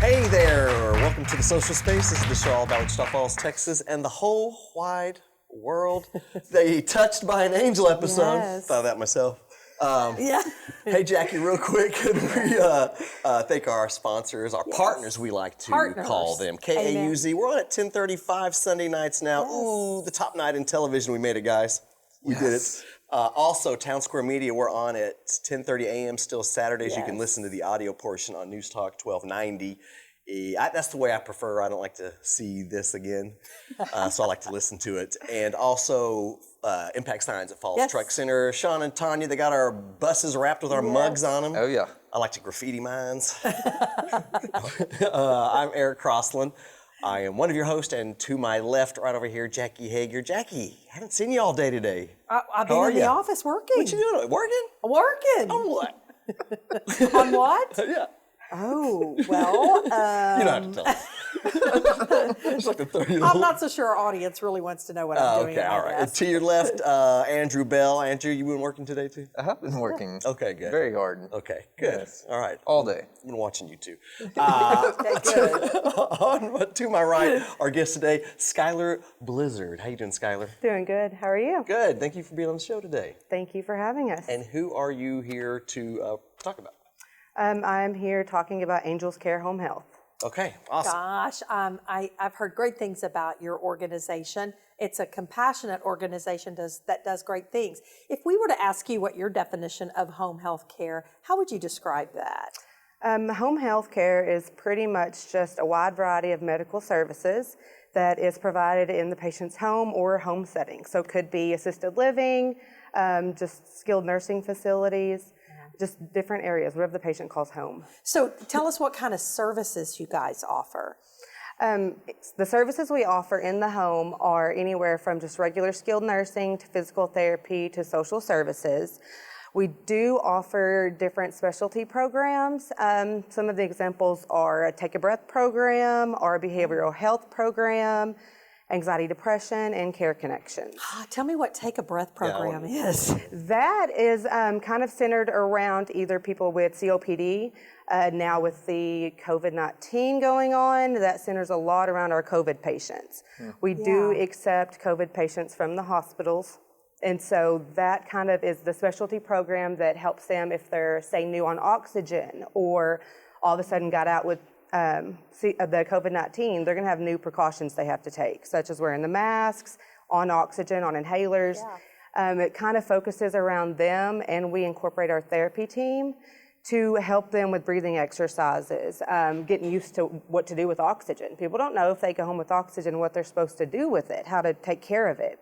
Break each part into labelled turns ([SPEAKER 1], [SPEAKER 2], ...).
[SPEAKER 1] Hey there, welcome to the social space. This is the show all about Wichita Falls, Texas, and the whole wide world. They touched by an angel episode.
[SPEAKER 2] Yes.
[SPEAKER 1] Thought of that myself.
[SPEAKER 2] Yeah.
[SPEAKER 1] Hey Jackie, real quick, could we thank our sponsors, our partners we like to call them. 𝙤𝙤. We're on at 10:35 Sunday nights now.
[SPEAKER 2] Yes.
[SPEAKER 1] Ooh, the top night in television. We made it, guys. We did it. Also, Town Square Media, we're on at 10:30 a.m. still Saturdays.
[SPEAKER 2] Yes.
[SPEAKER 1] You can listen to the audio portion on News Talk 1290. That's the way I prefer. I don't like to see this again, so I like to listen to it. And also, Impact Signs at Falls Truck Center. Sean and Tanya, they got our buses wrapped with our mugs on them.
[SPEAKER 3] Oh, yeah.
[SPEAKER 1] I like to graffiti mines. I'm Eric Crossland. I am one of your hosts, and to my left, right over here, Jackie Hager. Jackie, haven't seen you all day today.
[SPEAKER 2] I've been in the office working.
[SPEAKER 1] What you doing? Working?
[SPEAKER 2] Working.
[SPEAKER 1] On what?
[SPEAKER 2] On what?
[SPEAKER 1] Yeah.
[SPEAKER 2] Oh, well,
[SPEAKER 1] You don't have to tell us. It's like the 30-year-old.
[SPEAKER 2] I'm not so sure our audience really wants to know what I'm doing.
[SPEAKER 1] Okay, all right. And to your left, Andrew Bell. Andrew, you been working today too?
[SPEAKER 3] I have been working.
[SPEAKER 1] Okay, good.
[SPEAKER 3] Very hard.
[SPEAKER 1] Okay, good.
[SPEAKER 3] Yes.
[SPEAKER 1] All right.
[SPEAKER 3] All day.
[SPEAKER 1] I've been watching you too.
[SPEAKER 2] Okay, good.
[SPEAKER 1] To my right, our guest today, Sckylar BLisard. How you doing, Sckylar?
[SPEAKER 4] Doing good. How are you?
[SPEAKER 1] Good. Thank you for being on the show today.
[SPEAKER 4] Thank you for having us.
[SPEAKER 1] And who are you here to talk about?
[SPEAKER 4] I'm here talking about Angels Care Home Health.
[SPEAKER 1] Okay, awesome.
[SPEAKER 2] Gosh, I've heard great things about your organization. It's a compassionate organization that does great things. If we were to ask you what your definition of home health care, how would you describe that?
[SPEAKER 4] Home health care is pretty much just a wide variety of medical services that is provided in the patient's home or home setting. So it could be assisted living, just skilled nursing facilities, just different areas, whatever the patient calls home.
[SPEAKER 2] So tell us what kind of services you guys offer.
[SPEAKER 4] The services we offer in the home are anywhere from just regular skilled nursing to physical therapy to social services. We do offer different specialty programs. Some of the examples are a Take a Breath program, our behavioral health program, anxiety, depression, and care connections.
[SPEAKER 2] Tell me what Take a Breath program is.
[SPEAKER 4] That is kind of centered around either people with COPD. Now with the COVID-19 going on, that centers a lot around our COVID patients. We do accept COVID patients from the hospitals. And so that kind of is the specialty program that helps them if they're, say, new on oxygen or all of a sudden got out with the COVID-19, they're going to have new precautions they have to take, such as wearing the masks, on oxygen, on inhalers. It kind of focuses around them, and we incorporate our therapy team to help them with breathing exercises, getting used to what to do with oxygen. People don't know if they go home with oxygen, what they're supposed to do with it, how to take care of it.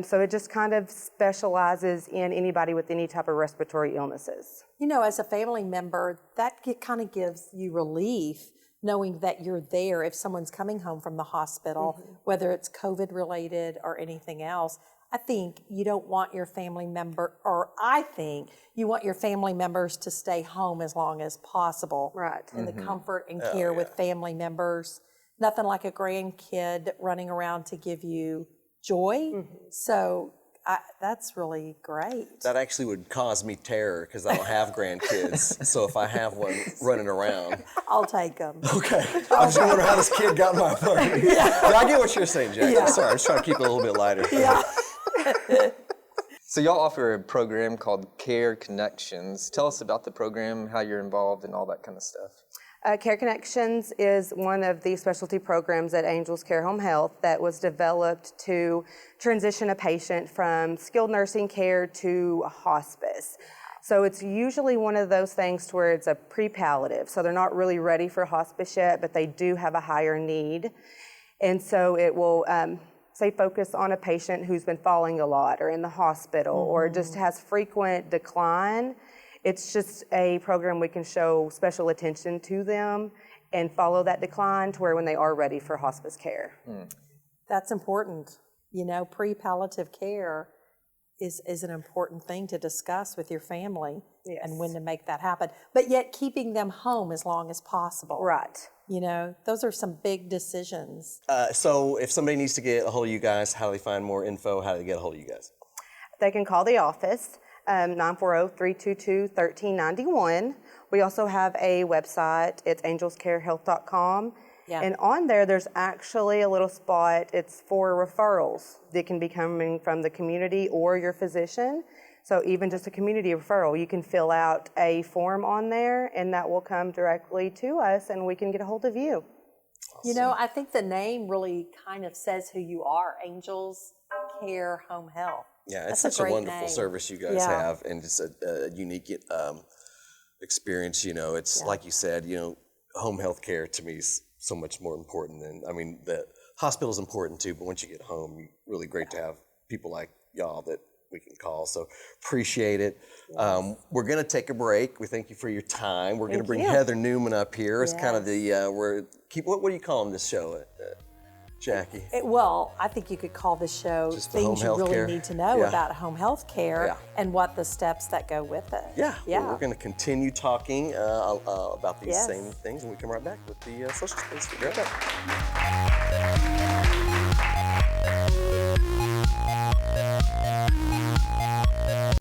[SPEAKER 4] So it just kind of specializes in anybody with any type of respiratory illnesses.
[SPEAKER 2] You know, as a family member, that kind of gives you relief knowing that you're there if someone's coming home from the hospital, whether it's COVID related or anything else. I think you don't want your family member, or I think you want your family members to stay home as long as possible.
[SPEAKER 4] Right.
[SPEAKER 2] In the comfort and care with family members. Nothing like a grandkid running around to give you joy. So that's really great.
[SPEAKER 1] That actually would cause me terror because I don't have grandkids. So if I have one running around.
[SPEAKER 2] I'll take them.
[SPEAKER 1] Okay. I'm just wondering how this kid got in my apartment. But I get what you're saying, Jackie. Sorry, I'm just trying to keep it a little bit lighter.
[SPEAKER 3] So y'all offer a program called Care Connections. Tell us about the program, how you're involved, and all that kind of stuff.
[SPEAKER 4] Care Connections is one of the specialty programs at Angels Care Home Health that was developed to transition a patient from skilled nursing care to hospice. So it's usually one of those things to where it's a pre-palliative. So they're not really ready for hospice yet, but they do have a higher need. And so it will, say, focus on a patient who's been falling a lot or in the hospital or just has frequent decline. It's just a program we can show special attention to them and follow that decline to where when they are ready for hospice care.
[SPEAKER 2] That's important. You know, pre-palliative care is an important thing to discuss with your family and when to make that happen. But yet keeping them home as long as possible.
[SPEAKER 4] Right.
[SPEAKER 2] You know, those are some big decisions.
[SPEAKER 1] So if somebody needs to get a hold of you guys, how do they find more info? How do they get a hold of you guys?
[SPEAKER 4] They can call the office. 940-322-1391. We also have a website. It's angelscarehealth.com.
[SPEAKER 2] Yeah.
[SPEAKER 4] And on there, there's actually a little spot. It's for referrals that can be coming from the community or your physician. So even just a community referral, you can fill out a form on there, and that will come directly to us, and we can get a hold of you.
[SPEAKER 2] You know, I think the name really kind of says who you are, Angels Care Home Health.
[SPEAKER 1] Yeah, it's
[SPEAKER 2] That's
[SPEAKER 1] such a
[SPEAKER 2] great
[SPEAKER 1] wonderful
[SPEAKER 2] name.
[SPEAKER 1] service you guys
[SPEAKER 2] Yeah.
[SPEAKER 1] have, and it's a unique experience. You know, it's like you said, you know, home health care to me is so much more important than, I mean, the hospital is important too, but once you get home, really great to have people like y'all that we can call. So appreciate it. We're going to take a break. We thank you for your time. We're going to bring Heather Newman up here. It's kind of the, what do you call this show, Jackie?
[SPEAKER 2] Well, I think you could call this show
[SPEAKER 1] Just the
[SPEAKER 2] things
[SPEAKER 1] home
[SPEAKER 2] you
[SPEAKER 1] health
[SPEAKER 2] really
[SPEAKER 1] care.
[SPEAKER 2] need to know
[SPEAKER 1] Yeah.
[SPEAKER 2] about home health care
[SPEAKER 1] Yeah.
[SPEAKER 2] and what the steps that go with it.
[SPEAKER 1] Yeah,
[SPEAKER 2] Yeah.
[SPEAKER 1] we're going to continue talking about these
[SPEAKER 2] Yes.
[SPEAKER 1] same things, and we come right back with the social space. We'll be right back.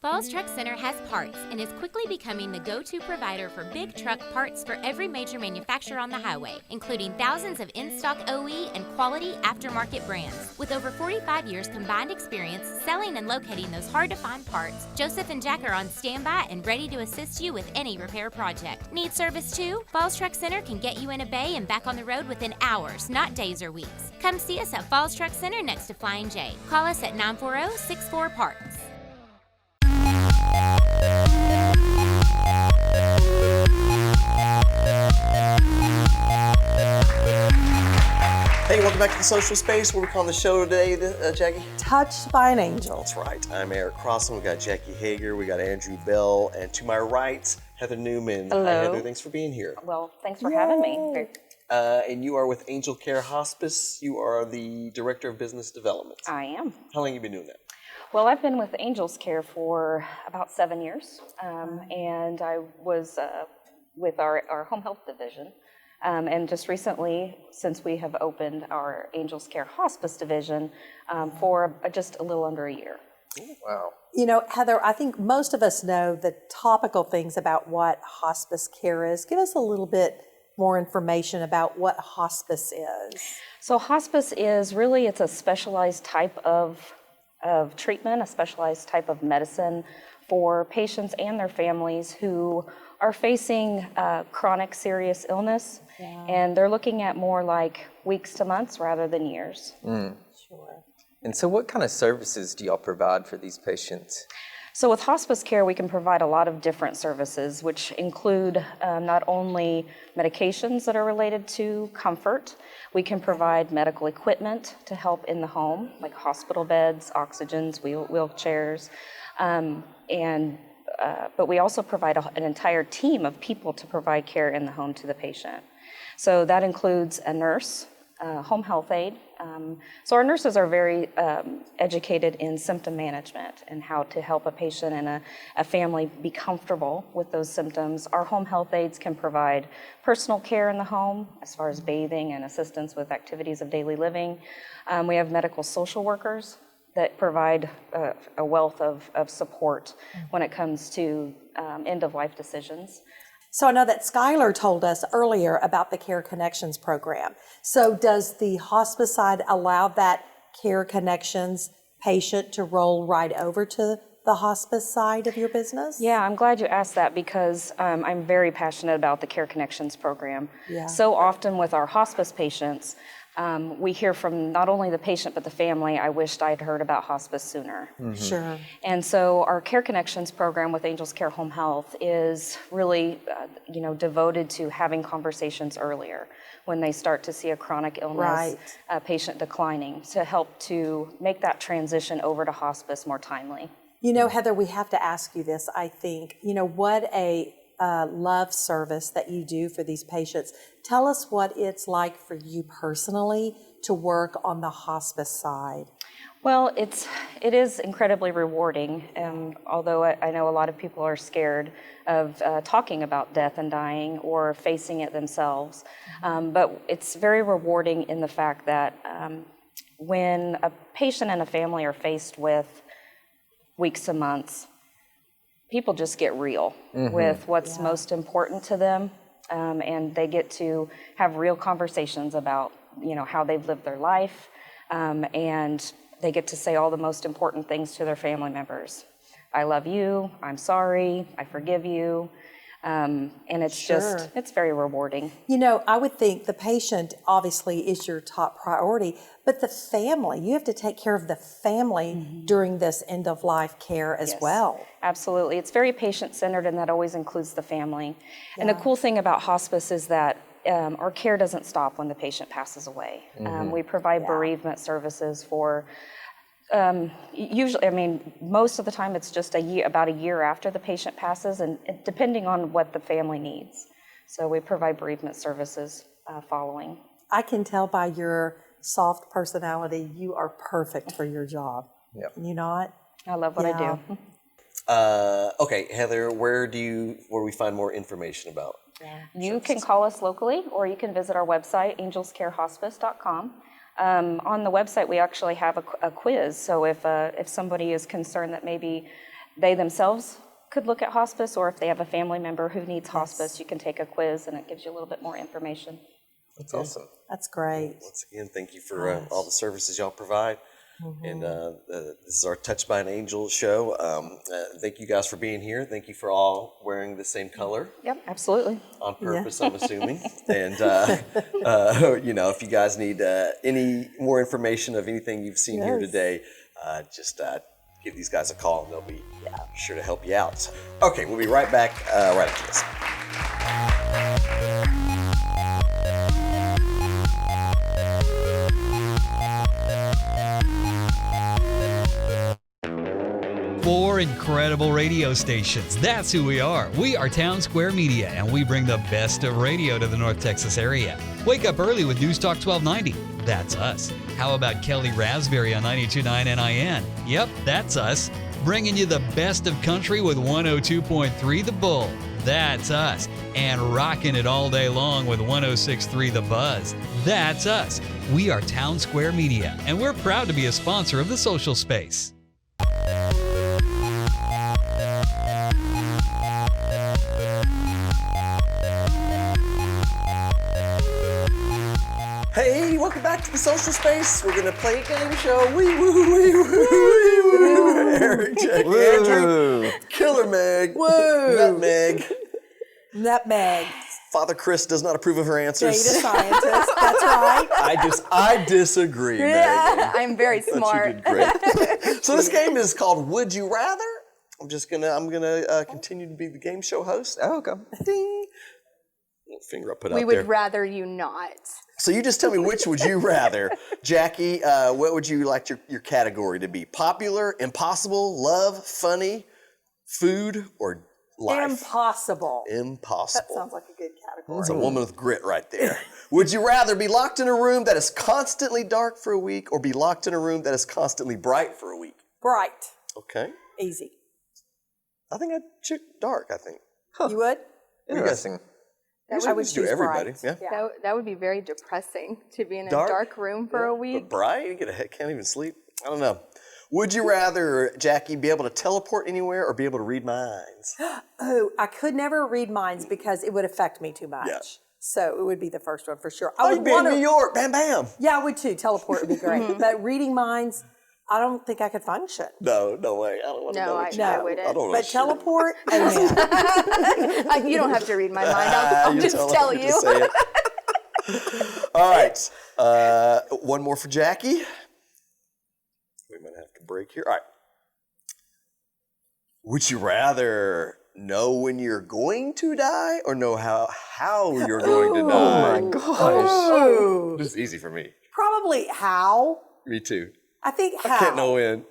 [SPEAKER 5] 𝙆𝙬𝙧𝙚 Truck Center has parts and is quickly becoming the go-to provider for big truck parts for every major manufacturer on the highway, including thousands of in-stock OE and quality aftermarket brands. With over 45 years combined experience selling and locating those hard-to-find parts, Joseph and Jack are on standby and ready to assist you with any repair project. Need service too? 𝙆𝙬𝙧 Truck Center can get you in a bay and back on the road within hours, not days or weeks. Come see us at 𝙆𝙬𝙧 Truck Center next to Flying J. Call us at 940-64-PARTS.
[SPEAKER 1] Hey, welcome back to the social space. What we call the show today, Jackie?
[SPEAKER 2] Touched by an Angel.
[SPEAKER 1] That's right. I'm Eric Crossan. We got Jackie Hager. We got Andrew Bell, and to my right, Heather Newman.
[SPEAKER 6] Hello.
[SPEAKER 1] Hi, Heather. Thanks for being here.
[SPEAKER 6] Well, thanks for having me.
[SPEAKER 1] And you are with Angel Care Hospice. You are the Director of Business Development.
[SPEAKER 6] I am.
[SPEAKER 1] How long have you been doing that?
[SPEAKER 6] Well, I've been with Angels Care for about 7 years, and I was with our home health division. And just recently, since we have opened our Angels Care Hospice division for just a little under a year.
[SPEAKER 3] Wow.
[SPEAKER 2] You know, Heather, I think most of us know the topical things about what hospice care is. Give us a little bit more information about what hospice is.
[SPEAKER 6] So hospice is really, it's a specialized type of treatment, a specialized type of medicine for patients and their families who are facing chronic serious illness, and they're looking at more like weeks to months rather than years.
[SPEAKER 2] Sure.
[SPEAKER 3] And so what kind of services do y'all provide for these patients?
[SPEAKER 6] So with hospice care, we can provide a lot of different services, which include not only medications that are related to comfort, we can provide medical equipment to help in the home, like hospital beds, oxygens, wheelchairs, but we also provide an entire team of people to provide care in the home to the patient. So that includes a nurse, home health aide. So our nurses are very educated in symptom management and how to help a patient and a family be comfortable with those symptoms. Our home health aides can provide personal care in the home as far as bathing and assistance with activities of daily living. We have medical social workers that provide a wealth of support when it comes to end-of-life decisions.
[SPEAKER 2] So I know that Sckylar told us earlier about the Care Connections program. So does the hospice side allow that Care Connections patient to roll right over to the hospice side of your business?
[SPEAKER 6] Yeah, I'm glad you asked that because I'm very passionate about the Care Connections program.
[SPEAKER 2] Yeah.
[SPEAKER 6] So often with our hospice patients, we hear from not only the patient but the family, I wished I'd heard about hospice sooner.
[SPEAKER 2] Sure.
[SPEAKER 6] And so our Care Connections program with Angels Care Home Health is really, devoted to having conversations earlier when they start to see a chronic illness,
[SPEAKER 2] Right.
[SPEAKER 6] a patient declining, to help to make that transition over to hospice more timely.
[SPEAKER 2] You know, Heather, we have to ask you this, I think. You know, what a love service that you do for these patients. Tell us what it's like for you personally to work on the hospice side.
[SPEAKER 6] Well, it is incredibly rewarding, although I know a lot of people are scared of talking about death and dying or facing it themselves. But it's very rewarding in the fact that when a patient and a family are faced with weeks to months, people just get real with what's most important to them, and they get to have real conversations about, how they've lived their life, and they get to say all the most important things to their family members. I love you, I'm sorry, I forgive you, and it's it's very rewarding.
[SPEAKER 2] I would think the patient obviously is your top priority, but the family, you have to take care of the family during this end of life care as well.
[SPEAKER 6] Absolutely. It's very patient-centered, and that always includes the family. And the cool thing about hospice is that our care doesn't stop when the patient passes away. We provide bereavement services for usually, most of the time it's just about a year after the patient passes, and depending on what the family needs. So we provide bereavement services following.
[SPEAKER 2] I can tell by your soft personality, you are perfect for your job.
[SPEAKER 3] Yep.
[SPEAKER 2] You not?
[SPEAKER 6] I love what I do.
[SPEAKER 1] Okay, Heather, where we find more information about?
[SPEAKER 6] You can call us locally, or you can visit our website, angelscarehospice.com. On the website, we actually have a quiz. So if somebody is concerned that maybe they themselves could look at hospice, or if they have a family member who needs hospice, you can take a quiz, and it gives you a little bit more information.
[SPEAKER 3] That's awesome.
[SPEAKER 2] That's great.
[SPEAKER 1] Once again, thank you for all the services y'all provide. And this is our Touched by an Angel show. Thank you guys for being here. Thank you for all wearing the same color.
[SPEAKER 6] Yep, absolutely.
[SPEAKER 1] On purpose, I'm assuming. And, if you guys need any more information of anything you've seen here today, just give these guys a call and they'll be sure to help you out. Okay, we'll be right back right after this.
[SPEAKER 7] Four incredible radio stations. That's who we are. We are Town Square Media, and we bring the best of radio to the North Texas area. Wake up early with News Talk 1290. That's us. How about Kelly Raspberry on 92.9 NIN? Yep, that's us. Bringing you the best of country with 102.3 The Bull. That's us. And rocking it all day long with 106.3 The Buzz. That's us. We are Town Square Media, and we're proud to be a sponsor of the Social Space.
[SPEAKER 1] Hey, welcome back to the Social Space. We're gonna play a game show. Wee woo, wee woo, wee woo. Eric, Jackie, Andrew, Killer Meg, Nutmeg.
[SPEAKER 2] Nutmeg.
[SPEAKER 1] Father Chris does not approve of her answers.
[SPEAKER 2] Data scientist. That's right.
[SPEAKER 1] I disagree, Megan.
[SPEAKER 8] I'm very smart.
[SPEAKER 1] You did great. So this game is called Would You Rather. I'm gonna continue to be the game show host.
[SPEAKER 3] Oh, okay.
[SPEAKER 1] Ding. Little finger I put out
[SPEAKER 8] We
[SPEAKER 1] there.
[SPEAKER 8] would rather you not.
[SPEAKER 1] So you just tell me which would you rather. Jackie, what would you like your category to be? Popular, impossible, love, funny, food, or life?
[SPEAKER 2] Impossible.
[SPEAKER 1] Impossible.
[SPEAKER 2] That sounds like a good category.
[SPEAKER 1] It's a woman with grit right there. Would you rather be locked in a room that is constantly dark for a week or be locked in a room that is constantly bright for a week?
[SPEAKER 2] Bright.
[SPEAKER 1] Okay.
[SPEAKER 2] Easy.
[SPEAKER 1] I think I'd check dark, I think.
[SPEAKER 2] You would?
[SPEAKER 3] Interesting.
[SPEAKER 1] I would do everybody.
[SPEAKER 2] bright.
[SPEAKER 1] Yeah.
[SPEAKER 8] That would be very depressing to be in a
[SPEAKER 1] Dark?
[SPEAKER 8] dark room for a week.
[SPEAKER 1] But bright, you can't even sleep. I don't know. Would you rather, Jackie, be able to teleport anywhere or be able to read minds?
[SPEAKER 2] Oh, I could never read minds because it would affect me too much.
[SPEAKER 1] Yeah.
[SPEAKER 2] So it would be the first one for sure.
[SPEAKER 1] Oh, you'd be in New York. Bam, bam.
[SPEAKER 2] Yeah, I would too. Teleport would be great. But reading minds, I don't think I could function.
[SPEAKER 1] No way. I don't want to know.
[SPEAKER 8] I wouldn't.
[SPEAKER 1] I don't know.
[SPEAKER 2] But teleport, amen.
[SPEAKER 8] You don't have to read my mind. I'll just tell you.
[SPEAKER 1] Just say it. All right. One more for Jackie. We might have to break here. All right. Would you rather know when you're going to die or know how you're going to die?
[SPEAKER 3] Oh my gosh.
[SPEAKER 2] Ooh.
[SPEAKER 1] This is easy for me.
[SPEAKER 2] Probably how.
[SPEAKER 1] Me too.
[SPEAKER 2] I think how.
[SPEAKER 1] I can't know when.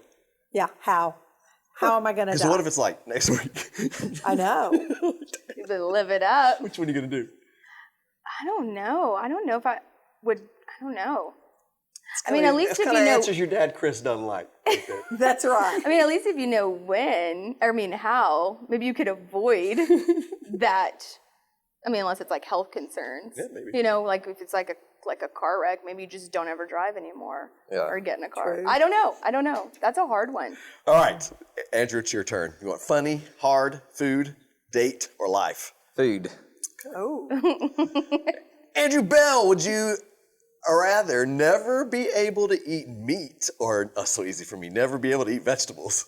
[SPEAKER 2] Yeah, how. How am I going to die?
[SPEAKER 1] Because what if it's like next week?
[SPEAKER 2] I know.
[SPEAKER 8] You better live it up.
[SPEAKER 1] Which one are you going to do?
[SPEAKER 8] I don't know. I don't know if I would. I don't know. I mean,
[SPEAKER 1] Kinda-
[SPEAKER 8] at least
[SPEAKER 1] that's
[SPEAKER 8] if you
[SPEAKER 1] kinda
[SPEAKER 8] know.
[SPEAKER 1] answers your dad, Chris, doesn't like. Right there.
[SPEAKER 2] That's right.
[SPEAKER 8] I mean, at least if you know when, how, maybe you could avoid that I mean, unless it's like health concerns.
[SPEAKER 1] Yeah, maybe.
[SPEAKER 8] You know, like if it's like a car wreck, maybe you just don't ever drive anymore.
[SPEAKER 3] Yeah.
[SPEAKER 8] Or get in a car. I don't know. That's a hard one.
[SPEAKER 1] All right, Andrew, it's your turn. You want funny, hard, food, date, or life?
[SPEAKER 3] Food.
[SPEAKER 2] Oh.
[SPEAKER 1] Andrew Bell, would you rather never be able to eat meat or, so easy for me, never be able to eat vegetables?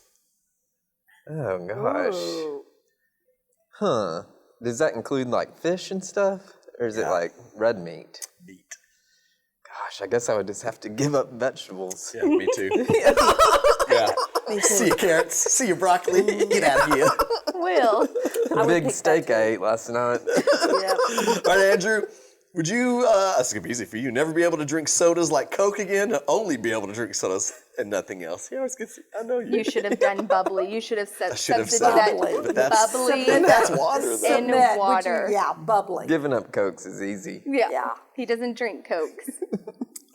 [SPEAKER 3] Oh, gosh. Huh. Does that include like fish and stuff? Or is it like red meat?
[SPEAKER 1] Meat.
[SPEAKER 3] Gosh, I guess I would just have to give up vegetables.
[SPEAKER 1] Yeah, me too. Yeah. See you, carrots. See you, broccoli. Get out of here.
[SPEAKER 8] Will.
[SPEAKER 3] The big steak I ate last night.
[SPEAKER 1] All right, Andrew, would you, this is going to be easy for you, never be able to drink sodas like Coke again, or only be able to drink sodas and nothing else? Yeah, I know you.
[SPEAKER 8] You should have done bubbly. You should have
[SPEAKER 1] I should have
[SPEAKER 8] substituted
[SPEAKER 1] said
[SPEAKER 8] that
[SPEAKER 1] bubbly, but that's-
[SPEAKER 8] bubbly
[SPEAKER 1] That's water, though.
[SPEAKER 8] in
[SPEAKER 2] Would
[SPEAKER 8] water.
[SPEAKER 2] you, yeah, bubbly.
[SPEAKER 3] Giving up Cokes is easy.
[SPEAKER 8] Yeah. He doesn't drink Cokes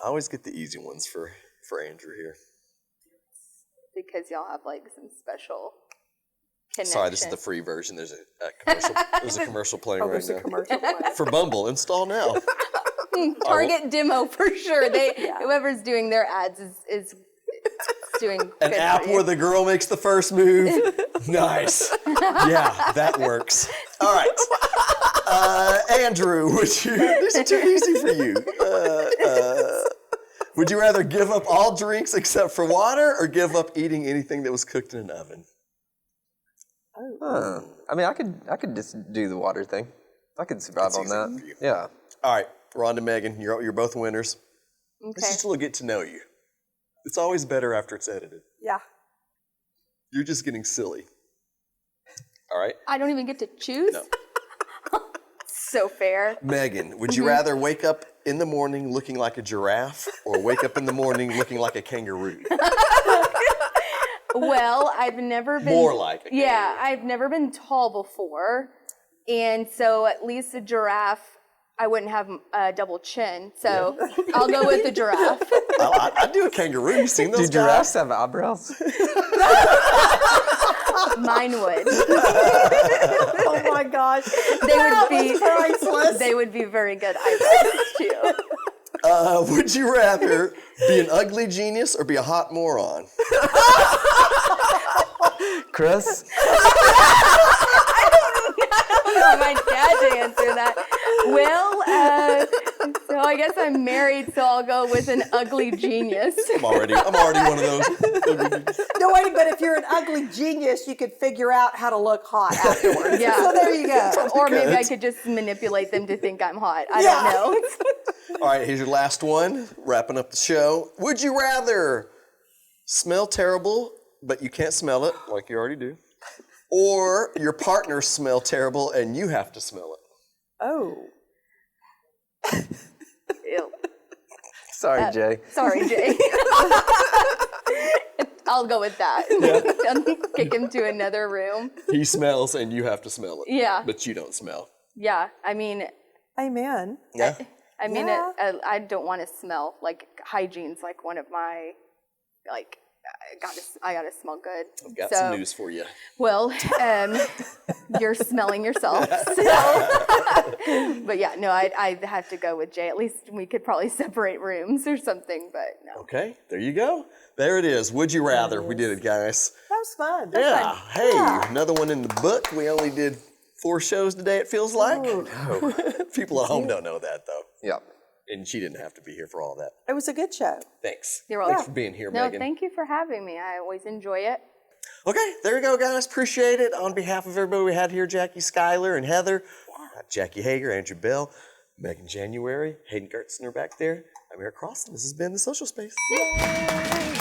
[SPEAKER 1] I always get the easy ones for Andrew here.
[SPEAKER 8] because y'all have like some special connection.
[SPEAKER 1] Sorry, this is the free version. There's a commercial. There's a commercial playing right
[SPEAKER 2] There's a
[SPEAKER 1] now.
[SPEAKER 2] commercial.
[SPEAKER 1] For Bumble, install now.
[SPEAKER 8] Target demo for sure. Whoever's doing their ads is doing
[SPEAKER 1] An
[SPEAKER 8] good
[SPEAKER 1] app
[SPEAKER 8] for you.
[SPEAKER 1] where the girl makes the first move. Nice. Yeah, that works. All right. Andrew, would you, these are too easy for you. Would you rather give up all drinks except for water or give up eating anything that was cooked in an oven?
[SPEAKER 3] Huh. I mean, I could just do the water thing. I could survive
[SPEAKER 1] That's
[SPEAKER 3] on
[SPEAKER 1] easy
[SPEAKER 3] that.
[SPEAKER 1] for you.
[SPEAKER 3] Yeah.
[SPEAKER 1] All right, Rhonda, Megan, you're both winners. Let's
[SPEAKER 8] Okay.
[SPEAKER 1] just a little get to know you. It's always better after it's edited.
[SPEAKER 2] Yeah.
[SPEAKER 1] You're just getting silly. All right?
[SPEAKER 8] I don't even get to choose.
[SPEAKER 1] No.
[SPEAKER 8] So fair.
[SPEAKER 1] Megan, would you rather wake up in the morning looking like a giraffe or wake up in the morning looking like a kangaroo?
[SPEAKER 8] Well, I've never been
[SPEAKER 1] More like a
[SPEAKER 8] Yeah, I've never been tall before, and so at least a giraffe, I wouldn't have a double chin. So I'll go with the giraffe.
[SPEAKER 1] I'd do a kangaroo. You seen those
[SPEAKER 3] Do giraffes have eyebrows?
[SPEAKER 8] Mine would.
[SPEAKER 2] Oh my gosh.
[SPEAKER 8] They would be very good eyebrows too.
[SPEAKER 1] Would you rather be an ugly genius or be a hot moron?
[SPEAKER 3] Chris?
[SPEAKER 8] I want my dad to answer that. Well, so I guess I'm married, so I'll go with an ugly genius.
[SPEAKER 1] I'm already one of those.
[SPEAKER 2] No, wait, but if you're an ugly genius, you could figure out how to look hot afterwards.
[SPEAKER 8] Yeah.
[SPEAKER 2] So there you go.
[SPEAKER 8] Or maybe I
[SPEAKER 1] Good.
[SPEAKER 8] could just manipulate them to think I'm hot. I
[SPEAKER 2] Yeah.
[SPEAKER 8] don't know.
[SPEAKER 1] All right, here's your last one. Wrapping up the show. Would you rather smell terrible, but you can't smell it, like you already do, or your partner smell terrible and you have to smell it?
[SPEAKER 2] Oh.
[SPEAKER 8] Ew.
[SPEAKER 3] Sorry, Jay.
[SPEAKER 8] Sorry, Jay. I'll go with that. Kick him to another room.
[SPEAKER 1] He smells and you have to smell it.
[SPEAKER 8] Yeah.
[SPEAKER 1] But you don't smell.
[SPEAKER 8] Yeah, I mean,
[SPEAKER 2] Amen.
[SPEAKER 1] Yeah.
[SPEAKER 2] Yeah.
[SPEAKER 8] I don't want to smell. Like, hygiene's like one of my, like, I gotta smell good.
[SPEAKER 1] I've got some news for you.
[SPEAKER 8] Well, you're smelling yourself. So. But yeah, no, I'd have to go with Jay. At least we could probably separate rooms or something, but no.
[SPEAKER 1] Okay, there you go. There it is. Would you rather? We did it, guys.
[SPEAKER 2] That was fun.
[SPEAKER 1] Yeah. Hey, another one in the book. We only did 4 shows today, it feels like. People at home don't know that, though.
[SPEAKER 3] Yep.
[SPEAKER 1] And she didn't have to be here for all that.
[SPEAKER 2] It was a good show.
[SPEAKER 1] Thanks.
[SPEAKER 8] You're
[SPEAKER 1] Thanks
[SPEAKER 8] welcome.
[SPEAKER 1] for being here,
[SPEAKER 8] No,
[SPEAKER 1] Megan.
[SPEAKER 8] thank you for having me. I always enjoy it.
[SPEAKER 1] Okay, there you go, guys. Appreciate it. On behalf of everybody we had here, Jackie Sckylar and Heather, Jackie Hager, Andrew Bell, Megan January, Hayden Gertzner back there. I'm Eric Cross, and this has been The Social Space.
[SPEAKER 2] Yay.